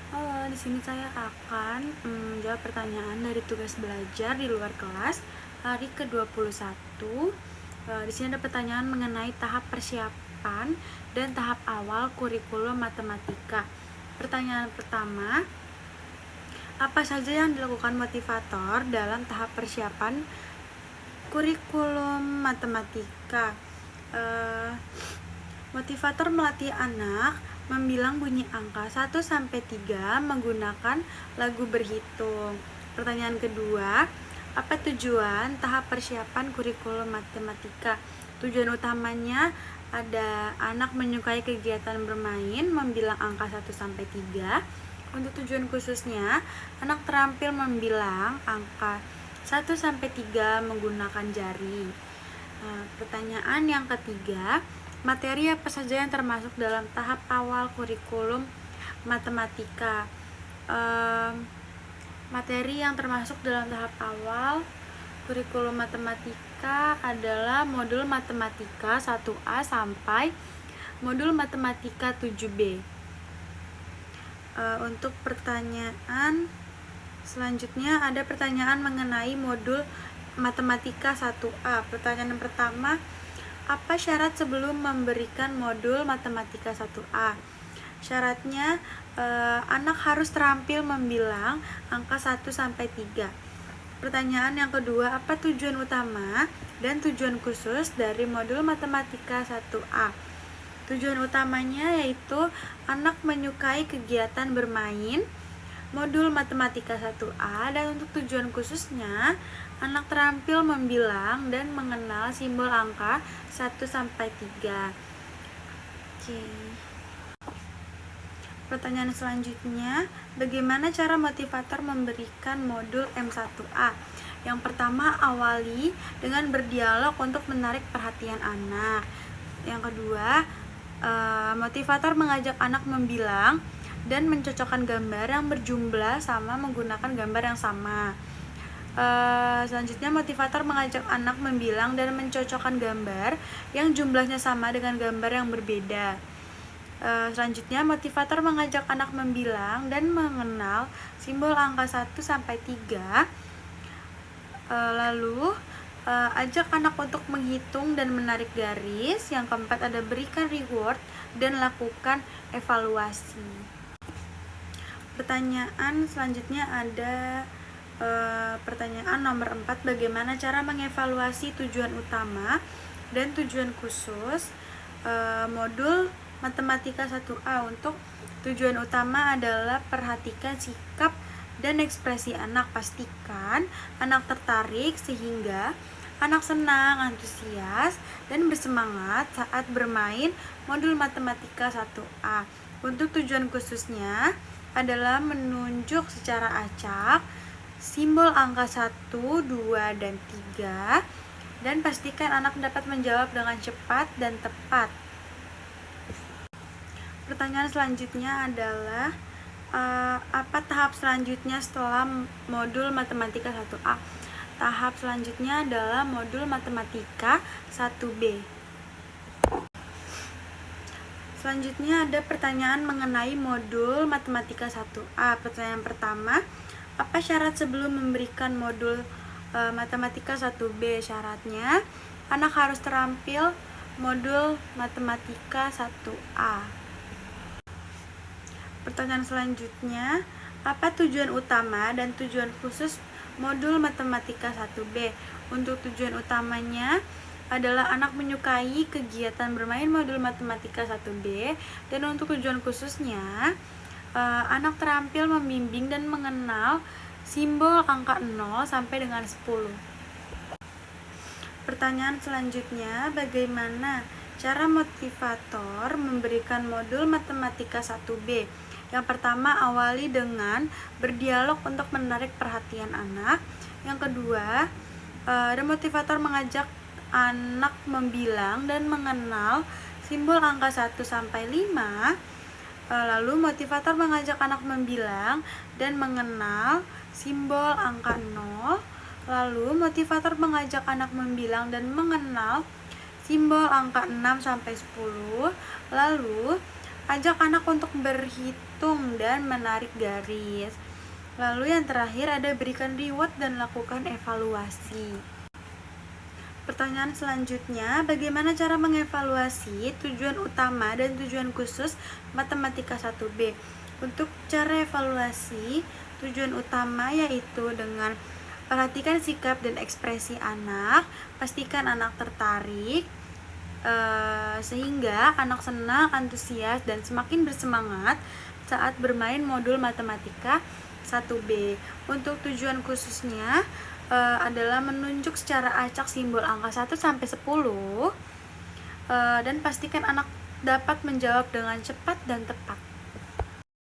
Halo, di sini saya akan menjawab pertanyaan dari tugas belajar di luar kelas hari ke-21. Di sini ada pertanyaan mengenai tahap persiapan dan tahap awal kurikulum matematika. Pertanyaan pertama, apa saja yang dilakukan motivator dalam tahap persiapan kurikulum matematika? Motivator melatih anak membilang bunyi angka 1-3 menggunakan lagu berhitung. Pertanyaan kedua, apa tujuan tahap persiapan kurikulum matematika? Tujuan utamanya ada anak menyukai kegiatan bermain, membilang angka 1-3. Untuk tujuan khususnya, anak terampil membilang angka 1-3 menggunakan jari. Pertanyaan yang ketiga, materi apa saja yang termasuk dalam tahap awal kurikulum matematika? Materi yang termasuk dalam tahap awal kurikulum matematika adalah modul matematika 1A sampai modul matematika 7B. Untuk pertanyaan selanjutnya ada pertanyaan mengenai modul matematika 1A. Pertanyaan pertama, apa syarat sebelum memberikan modul matematika 1A? Syaratnya anak harus terampil membilang angka 1-3. Pertanyaan yang kedua, apa tujuan utama dan tujuan khusus dari modul matematika 1A? Tujuan utamanya yaitu anak menyukai kegiatan bermain, modul matematika 1A, dan untuk tujuan khususnya anak terampil membilang dan mengenal simbol angka 1-3. Oke. Pertanyaan selanjutnya, bagaimana cara motivator memberikan modul M1A? Yang pertama, awali dengan berdialog untuk menarik perhatian anak. Yang kedua, motivator mengajak anak membilang dan mencocokkan gambar yang berjumlah sama menggunakan gambar yang sama. Selanjutnya, motivator mengajak anak membilang dan mencocokkan gambar yang jumlahnya sama dengan gambar yang berbeda. Selanjutnya, motivator mengajak anak membilang dan mengenal simbol angka 1-3. Lalu ajak anak untuk menghitung dan menarik garis. Yang keempat ada berikan reward dan lakukan evaluasi. Pertanyaan selanjutnya ada pertanyaan nomor 4, bagaimana cara mengevaluasi tujuan utama dan tujuan khusus modul matematika 1A. Untuk tujuan utama adalah perhatikan sikap dan ekspresi anak. Pastikan anak tertarik sehingga anak senang, antusias, dan bersemangat saat bermain modul matematika 1A. Untuk tujuan khususnya adalah menunjuk secara acak simbol angka 1, 2, dan 3, dan pastikan anak dapat menjawab dengan cepat dan tepat. Pertanyaan selanjutnya adalah apa tahap selanjutnya setelah modul matematika 1A? Tahap selanjutnya adalah modul matematika 1B. Selanjutnya ada pertanyaan mengenai modul matematika 1A. Pertanyaan pertama, apa syarat sebelum memberikan modul matematika 1B? Syaratnya anak harus terampil modul matematika 1A. Pertanyaan selanjutnya, apa tujuan utama dan tujuan khusus modul matematika 1B? Untuk tujuan utamanya adalah anak menyukai kegiatan bermain modul matematika 1B, dan untuk tujuan khususnya anak terampil membimbing dan mengenal simbol angka 0 sampai dengan 10. Pertanyaan selanjutnya, bagaimana cara motivator memberikan modul matematika 1B? Yang pertama, awali dengan berdialog untuk menarik perhatian anak. Yang kedua, ada motivator mengajak anak membilang dan mengenal simbol angka 1-5. Lalu motivator mengajak anak membilang dan mengenal simbol angka 0. Lalu motivator mengajak anak membilang dan mengenal simbol angka 6-10. Lalu ajak anak untuk berhitung menghitung dan menarik garis. Lalu yang terakhir ada berikan reward dan lakukan evaluasi. Pertanyaan selanjutnya, bagaimana cara mengevaluasi tujuan utama dan tujuan khusus matematika 1B? Untuk cara evaluasi tujuan utama yaitu dengan perhatikan sikap dan ekspresi anak, pastikan anak tertarik, sehingga anak senang, antusias, dan semakin bersemangat saat bermain modul matematika 1B. Untuk tujuan khususnya adalah menunjuk secara acak simbol angka 1 sampai 10 dan pastikan anak dapat menjawab dengan cepat dan tepat.